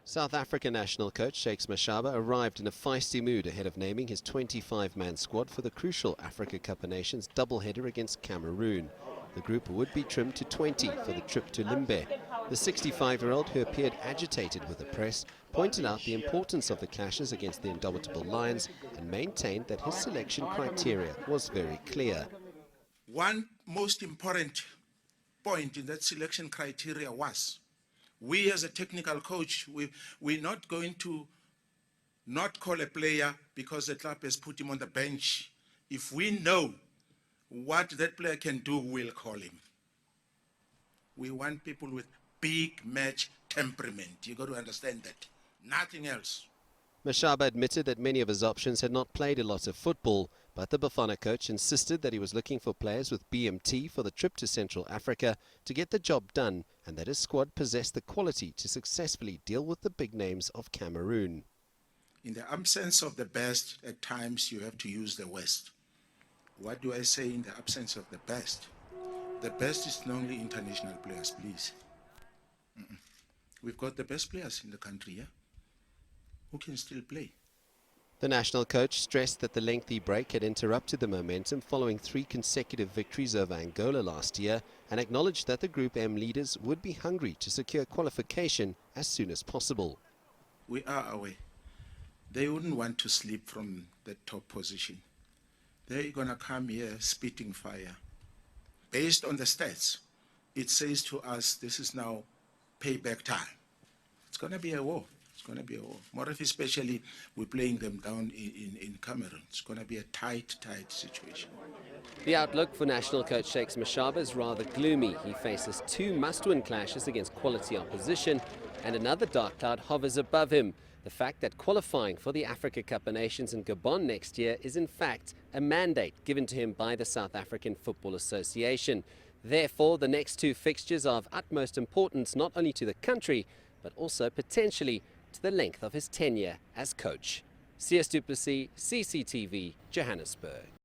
South African national coach Shakes Mashaba arrived in a feisty mood ahead of naming his 25-man squad for the crucial Africa Cup of Nations doubleheader against Cameroon. The group would be trimmed to 20 for the trip to Limbe. The 65-year-old, who appeared agitated with the press, pointed out the importance of the clashes against the indomitable Lions and maintained that his selection criteria was very clear. One most important point in that selection criteria was, we as a technical coach, we're not going to not call a player because the club has put him on the bench. If we know what that player can do, we'll call him. We want people with big match temperament. You got to understand that. Nothing else. Mashaba admitted that many of his options had not played a lot of football, but the Bafana coach insisted that he was looking for players with BMT for the trip to Central Africa to get the job done, and that his squad possessed the quality to successfully deal with the big names of Cameroon. In the absence of the best, at times you have to use the worst. What do I say in the absence of the best? The best is not only international players, please. We've got the best players in the country, yeah? Who can still play. The national coach stressed that the lengthy break had interrupted the momentum following 3 consecutive victories over Angola last year, and acknowledged that the Group M leaders would be hungry to secure qualification as soon as possible. We are away. They wouldn't want to sleep from the top position. They're going to come here spitting fire. Based on the stats, it says to us this is now payback time. It's going to be a war. It's going to be a war. More if especially we're playing them down in Cameroon. It's going to be a tight situation. The outlook for national coach Shakes Mashaba is rather gloomy. He faces 2 must-win clashes against quality opposition, and another dark cloud hovers above him. The fact that qualifying for the Africa Cup of Nations in Gabon next year is in fact a mandate given to him by the South African Football Association. Therefore, the next 2 fixtures are of utmost importance not only to the country, but also potentially to the length of his tenure as coach. CS du Plessis, CCTV, Johannesburg.